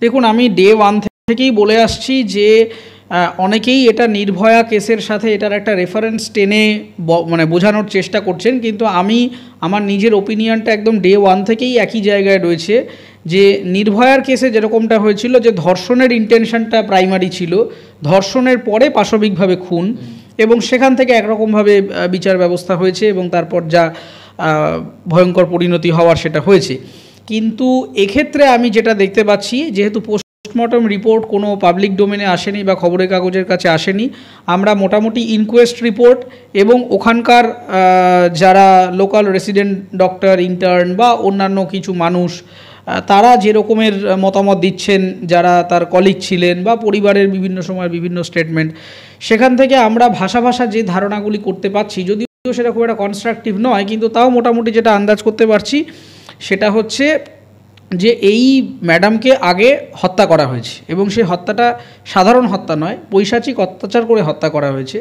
দেখুন, আমি day one থেকেই বলে আসছি যে অনেকেই এটা নির্ভয়া কেসের সাথে এটার একটা রেফারেন্স টেনে মানে বোঝানোর চেষ্টা করছেন, কিন্তু আমি আমার নিজের ওপিনিয়নটা একদম ডে ওয়ান থেকেই একই জায়গায় রয়েছে যে নির্ভয়ার কেসে যেরকমটা হয়েছিল যে ধর্ষণের ইন্টেনশনটা প্রাইমারি ছিল, ধর্ষণের পরে পাশবিকভাবে খুন, এবং সেখান থেকে একরকমভাবে বিচার ব্যবস্থা হয়েছে এবং তারপর যা ভয়ঙ্কর পরিণতি হওয়ার সেটা হয়েছে। কিন্তু এক্ষেত্রে আমি যেটা দেখতে পাচ্ছি, যেহেতু পোস্টমর্টম রিপোর্ট কোনো পাবলিক ডোমেনে আসেনি বা খবরের কাগজের কাছে আসেনি, আমরা মোটামুটি ইনকোয়েস্ট রিপোর্ট এবং ওখানকার যারা লোকাল রেসিডেন্ট ডক্টর, ইন্টার্ন বা অন্যান্য কিছু মানুষ তারা যে রকমের মতামত দিচ্ছেন, যারা তার কলিগ ছিলেন বা পরিবারের বিভিন্ন সময় বিভিন্ন স্টেটমেন্ট, সেখান থেকে আমরা ভাষা যে ধারণাগুলি করতে পারছি, যদিও সেটা খুব একটা কনস্ট্রাকটিভ নয়, কিন্তু তাও মোটামুটি যেটা আন্দাজ করতে পারছি সেটা হচ্ছে যে এই ম্যাডামকে আগে হত্যা করা হয়েছে এবং সেই হত্যাটা সাধারণ হত্যা নয়, পৈশাচিক অত্যাচার করে হত্যা করা হয়েছে।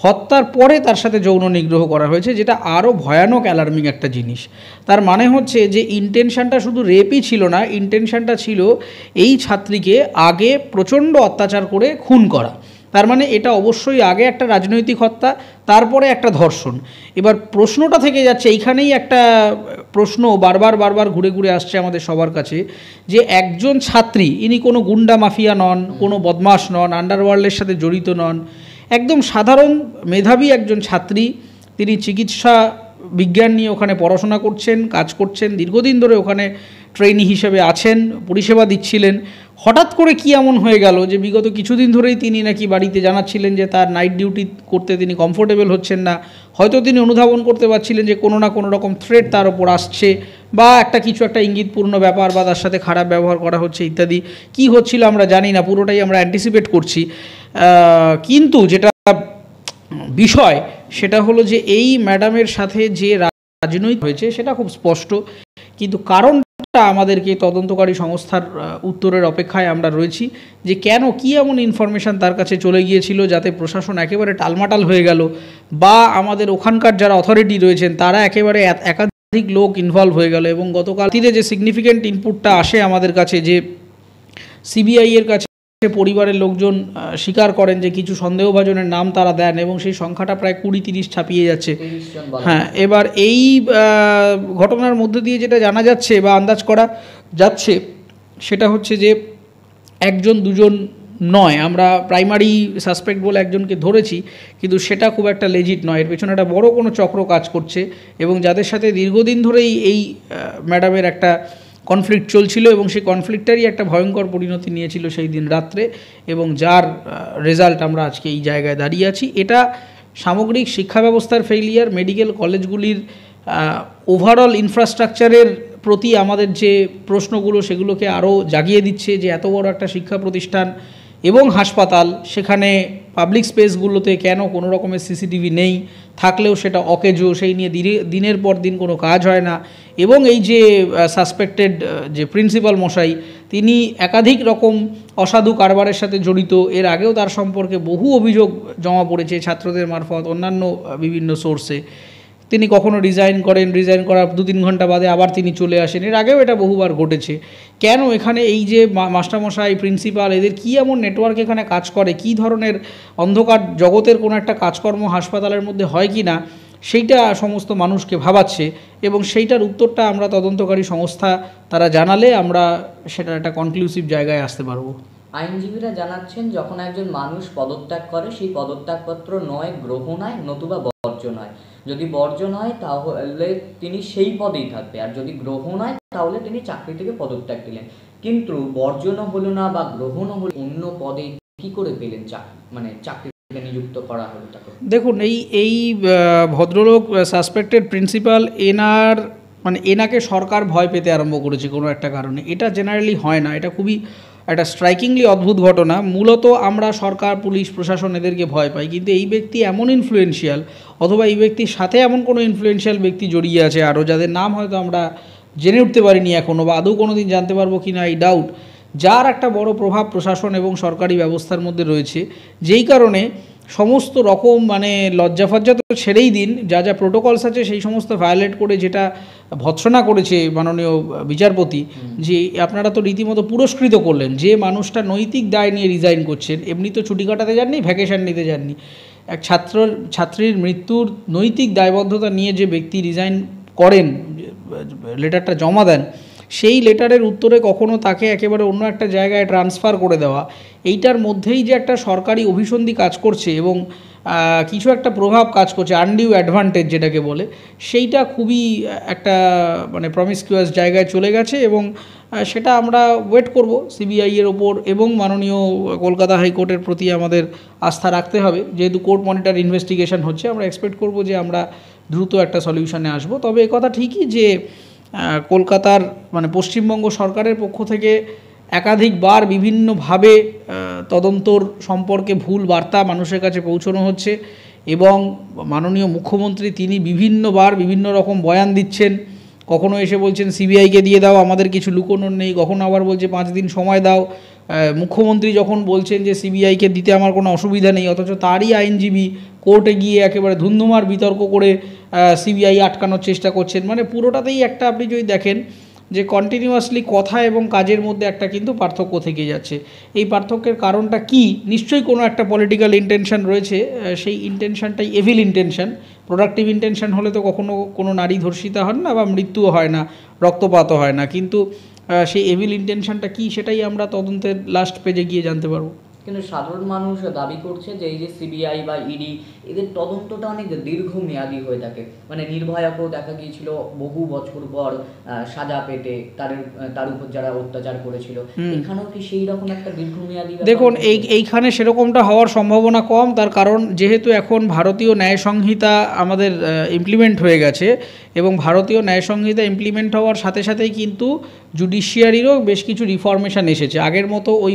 হত্যার পরে তার সাথে যৌন নিগ্রহ করা হয়েছে, যেটা আরও ভয়ানক অ্যালার্মিং একটা জিনিস। তার মানে হচ্ছে যে ইন্টেনশনটা শুধু রেপই ছিল না, ইন্টেনশনটা ছিল এই ছাত্রীকে আগে প্রচণ্ড অত্যাচার করে খুন করা। তার মানে এটা অবশ্যই আগে একটা রাজনৈতিক হত্যা, তারপরে একটা ধর্ষণ। এবার প্রশ্নটা থেকে যাচ্ছে, এইখানেই একটা প্রশ্ন বারবার ঘুরে ঘুরে আসছে আমাদের সবার কাছে, যে একজন ছাত্রী, ইনি কোনো গুন্ডা মাফিয়া নন, কোনো বদমাশ নন, আন্ডারওয়ার্ল্ডের সাথে জড়িত নন, একদম সাধারণ মেধাবী একজন ছাত্রী। তিনি চিকিৎসা বিজ্ঞান নিয়ে ওখানে পড়াশোনা করছেন, কাজ করছেন, দীর্ঘদিন ধরে ওখানে ট্রেনি হিসেবে আছেন, পরিষেবা দিচ্ছিলেন। হঠাৎ করে কি এমন হয়ে গেল যে বিগত কিছুদিন ধরেই তিনি নাকি বাড়িতে জানাচ্ছিলেন যে তার নাইট ডিউটি করতে তিনি কমফোর্টেবল হচ্ছেন না, হয়তো তিনি অনুধাবন করতে পারছিলেন যে কোনো না কোনো রকম থ্রেট তার ওপর আসছে বা একটা ইঙ্গিতপূর্ণ ব্যাপার বা তার সাথে খারাপ ব্যবহার করা হচ্ছে ইত্যাদি। কি হচ্ছিল আমরা জানি না, পুরোটাই আমরা অ্যান্টিসিপেট করছি। কিন্তু যেটা বিষয় সেটা হলো যে এই ম্যাডামের সাথে যে রাজনৈতিক হয়েছে সেটা খুব স্পষ্ট, কিন্তু কারণটা আমাদেরকে তদন্তকারী সংস্থার উত্তরের অপেক্ষায় আমরা রয়েছি যে কেন, কি এমন ইনফরমেশান তার কাছে চলে গিয়েছিল যাতে প্রশাসন একেবারে টালমাটাল হয়ে গেল, বা আমাদের ওখানকার যারা অথরিটি রয়েছেন তারা একেবারে একাধিক লোক ইনভলভ হয়ে গেল। এবং গতকাল যে সিগনিফিক্যান্ট ইনপুটটা আসে আমাদের কাছে, যে সিবিআই এর কাছে পরিবারের লোকজন স্বীকার করেন যে কিছু সন্দেহভাজনের নাম তারা দেন এবং সেই সংখ্যাটা প্রায় 20-30 ছাপিয়ে যাচ্ছে। হ্যাঁ, এবার এই ঘটনার মধ্যে দিয়ে যেটা জানা যাচ্ছে বা আন্দাজ করা যাচ্ছে সেটা হচ্ছে যে একজন দুজন নয়, আমরা প্রাইমারি সাসপেক্ট বলে একজনকে ধরেছি, কিন্তু সেটা খুব একটা লেজিট নয়, এর পেছনে একটা বড় কোনো চক্র কাজ করছে এবং যাদের সাথে দীর্ঘদিন ধরেই এই ম্যাডামের একটা কনফ্লিক্ট চলছিল এবং সেই কনফ্লিক্টটারই একটা ভয়ঙ্কর পরিণতি নিয়েছিল সেই দিন রাত্রে, এবং যার রেজাল্ট আমরা আজকে এই জায়গায় দাঁড়িয়ে আছি। এটা সামগ্রিক শিক্ষা ব্যবস্থার ফেইলিয়ার, মেডিকেল কলেজগুলির ওভারঅল ইনফ্রাস্ট্রাকচারের প্রতি আমাদের যে প্রশ্নগুলো সেগুলোকে আরও জাগিয়ে দিচ্ছে, যে এত বড় একটা শিক্ষা প্রতিষ্ঠান এবং হাসপাতাল, সেখানে পাবলিক স্পেসগুলোতে কেন কোনো রকমের সিসিটিভি নেই, থাকলেও সেটা অকেজো, সেই নিয়ে দিনের পর দিন কোনো কাজ হয় না। এবং এই যে সাসপেক্টেড যে প্রিন্সিপাল মশাই, তিনি একাধিক রকম অসাধু কারবারের সাথে জড়িত, এর আগেও তার সম্পর্কে বহু অভিযোগ জমা পড়েছে ছাত্রদের মারফত, অন্যান্য বিভিন্ন সোর্সে। তিনি কখনো রিজাইন করেন, রিজাইন করার 2-3 ঘন্টা বাদে আবার তিনি চলে আসেন, এর আগেও এটা বহুবার ঘটেছে। কেন এখানে এই যে মাস্টারমশাই, প্রিন্সিপাল, এদের কী এমন নেটওয়ার্ক এখানে কাজ করে, কী ধরনের অন্ধকার জগতের কোনো একটা কাজকর্ম হাসপাতালের মধ্যে হয় কি না, সেইটা সমস্ত মানুষকে ভাবাচ্ছে এবং সেইটার উত্তরটা আমরা তদন্তকারী সংস্থা তারা জানালে আমরা সেটা একটা কনক্লুসিভ জায়গায় আসতে পারবো। আইনজীবীরা জানাচ্ছেন, যখন একজন মানুষ পদত্যাগ করে সেই পদত্যাগপত্র নয় গ্রহণ হয় নতুবা বর্জন হয়। যদি বর্জন হয় তাহলে তিনি সেই পদেই থাকবে, আর যদি গ্রহণ হয় তাহলে তিনি চাকরি থেকে পদত্যাগ দিলেন। কিন্তু বর্জনও হলো না বা গ্রহণও হলো, অন্য পদে কি করে পেলেন চাকরি নিযুক্ত করা হলো তাকে? দেখুন, এই ভদ্রলোক সাসপেক্টেড প্রিন্সিপাল, এনাকে সরকার ভয় পেতে আরম্ভ করেছে কোনো একটা কারণে। এটা জেনারেলি হয় না, এটা খুবই একটা স্ট্রাইকিংলি অদ্ভুত ঘটনা। মূলত আমরা সরকার, পুলিশ, প্রশাসন এদেরকে ভয় পাই, কিন্তু এই ব্যক্তি এমন ইনফ্লুয়েন্সিয়াল, অথবা এই ব্যক্তির সাথে এমন কোনো ইনফ্লুয়েন্সিয়াল ব্যক্তি জড়িয়ে আছে আরও, যাদের নাম হয়তো আমরা জেনে উঠতে পারিনি এখনও, বা আদৌ কোনো দিন জানতে পারবো কি না এই ডাউট, যার একটা বড় প্রভাব প্রশাসন এবং সরকারি ব্যবস্থার মধ্যে রয়েছে, যেই কারণে সমস্ত রকম লজ্জা ফজ্জা তো ছেড়েই দিন, যা প্রোটোকলস আছে সেই সমস্ত ভায়োলেট করে যেটা ভৎসনা করেছে মাননীয় বিচারপতি, যে আপনারা তো রীতিমতো পুরস্কৃত করলেন যে মানুষটা নৈতিক দায় নিয়ে রিজাইন করছেন, এমনি তো ছুটি কাটাতে যাননি, ভ্যাকেশন নিতে যাননি, এক ছাত্রীর মৃত্যুর নৈতিক দায়বদ্ধতা নিয়ে যে ব্যক্তি রিজাইন করেন, লেটারটা জমা দেন, সেই লেটারের উত্তরে কখনো তাকে একেবারে অন্য একটা জায়গায় ট্রান্সফার করে দেওয়া, এইটার মধ্যেই যে একটা সরকারি অভিসন্ধি কাজ করছে এবং কিছু একটা প্রভাব কাজ করছে, আনডিউ অ্যাডভান্টেজ যেটাকে বলে, সেইটা খুবই একটা মানে প্রমিসকিউয়াস জায়গায় চলে গেছে। এবং সেটা আমরা ওয়েট করব সিবিআইয়ের ওপর, এবং মাননীয় কলকাতা হাইকোর্টের প্রতি আমাদের আস্থা রাখতে হবে, যেহেতু কোর্ট মনিটর ইনভেস্টিগেশন হচ্ছে, আমরা এক্সপেক্ট করব যে আমরা দ্রুত একটা সলিউশনে আসব। তবে একথা ঠিকই যে কলকাতার মানে পশ্চিমবঙ্গ সরকারের পক্ষ থেকে একাধিকবার বিভিন্নভাবে তদন্তর সম্পর্কে ভুল বার্তা মানুষের কাছে পৌঁছানো হচ্ছে, এবং মাননীয় মুখ্যমন্ত্রী তিনি বিভিন্নবার বিভিন্ন রকম বয়ান দিচ্ছেন। কখনো এসে বলছেন সিবিআইকে দিয়ে দাও, আমাদের কিছু লুকোনোর নেই, কখনো আবার বলছে 5 দিন সময় দাও। মুখ্যমন্ত্রী যখন বলছেন যে সিবিআইকে দিতে আমার কোনো অসুবিধা নেই, অথচ তারই আইনজীবী কোর্টে গিয়ে একেবারে ধুন্ধুমার বিতর্ক করে সিবিআই আটকানোর চেষ্টা করছেন। মানে পুরোটাতেই একটা, আপনি যদি দেখেন যে কন্টিনিউয়াসলি কথা এবং কাজের মধ্যে একটা কিন্তু পার্থক্য থেকে যাচ্ছে। এই পার্থক্যের কারণটা কি? নিশ্চয়ই কোনো একটা পলিটিক্যাল ইন্টেনশন রয়েছে, সেই ইন্টেনশনটাই এভিল ইন্টেনশন। প্রোডাক্টিভ ইন্টেনশন হলে তো কখনো কোনো নারী ধর্ষিতা হন না বা মৃত্যুও হয় না, রক্তপাতও হয় না, কিন্তু সেই এভিল ইন্টেনশনটা কি সেটাই আমরা তদন্তের লাস্ট পেজে গিয়ে জানতে পারবো। কিন্তু সাধারণ মানুষ দাবি করছে যে এই যে সিবিআই বা ইডি, এদের তদন্তটা অনেক দীর্ঘমেয়াদী হয়ে থাকে। মানে নির্ভয়াকেও দেখা গিয়েছিল বহু বছর পর সাজা পেতে তার উপর যারা অত্যাচার করেছিল, এখানেও কি সেই রকম একটা দীর্ঘমেয়াদী? দেখুন, এইখানে সেরকমটা হওয়ার সম্ভাবনা কম, তার কারণ যেহেতু এখন ভারতীয় ন্যায় সংহিতা আমাদের ইমপ্লিমেন্ট হয়ে গেছে, এবং ভারতীয় ন্যায় সংহিতা ইমপ্লিমেন্ট হওয়ার সাথে সাথেই কিন্তু জুডিশিয়ারিরও বেশ কিছু রিফরমেশন এসেছে। আগের মতো ওই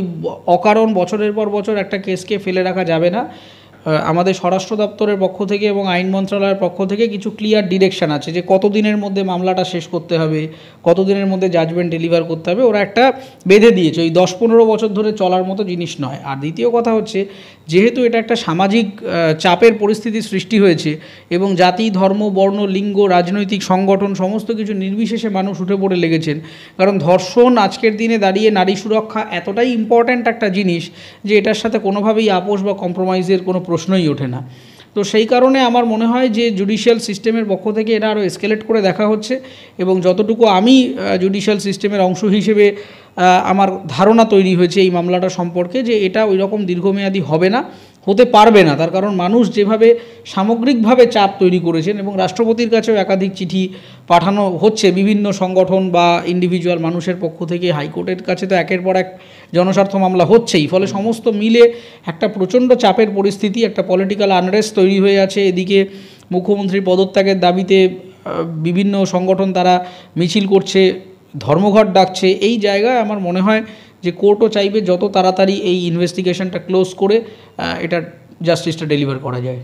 অকারণ বছরের পর বছর একটা কেসকে ফেলে রাখা যাবে না। আমাদের স্বরাষ্ট্র দপ্তরের পক্ষ থেকে এবং আইন মন্ত্রণালয়ের পক্ষ থেকে কিছু ক্লিয়ার ডিরেকশন আছে যে কতদিনের মধ্যে মামলাটা শেষ করতে হবে, কতদিনের মধ্যে জাজমেন্ট ডেলিভার করতে হবে, ওরা একটা বেঁধে দিয়েছে। ওই 10-15 বছর ধরে চলার মতো জিনিস নয়। আর দ্বিতীয় কথা হচ্ছে, যেহেতু এটা একটা সামাজিক চাপের পরিস্থিতি সৃষ্টি হয়েছে এবং জাতি, ধর্ম, বর্ণ, লিঙ্গ, রাজনৈতিক সংগঠন সমস্ত কিছু নির্বিশেষে মানুষ উঠে পড়ে লেগেছেন, কারণ ধর্ষণ আজকের দিনে দাঁড়িয়ে নারী সুরক্ষা এতটাই ইম্পর্ট্যান্ট একটা জিনিস যে এটার সাথে কোনোভাবেই আপোষ বা কম্প্রোমাইজের কোনো প্রশ্নই ওঠে না। তো সেই কারণে আমার মনে হয় যে জুডিশিয়াল সিস্টেমের পক্ষ থেকে এটা আরও এসকেলেট করে দেখা হচ্ছে, এবং যতটুকু আমি জুডিশিয়াল সিস্টেমের অংশ হিসেবে আমার ধারণা তৈরি হয়েছে এই মামলাটা সম্পর্কে, যে এটা ওই রকম দীর্ঘমেয়াদী হবে না, হতে পারবে না। তার কারণ মানুষ যেভাবে সামগ্রিকভাবে চাপ তৈরি করেছেন, এবং রাষ্ট্রপতির কাছেও একাধিক চিঠি পাঠানো হচ্ছে বিভিন্ন সংগঠন বা ইন্ডিভিজুয়াল মানুষের পক্ষ থেকে, হাইকোর্টের কাছে তো একের পর এক জনস্বার্থ মামলা হচ্ছেই, ফলে সমস্ত মিলে একটা প্রচণ্ড চাপের পরিস্থিতি, একটা পলিটিক্যাল আনরেস্ট তৈরি হয়ে আছে। এদিকে মুখ্যমন্ত্রীর পদত্যাগের দাবিতে বিভিন্ন সংগঠন তারা মিছিল করছে, ধর্মঘট ডাকছে। এই জায়গায় আমার মনে হয় যে কোর্টও চাইবে যত তাড়াতাড়ি এই ইনভেস্টিগেশনটা ক্লোজ করে এটা জাস্টিসটা ডেলিভার করা যায়।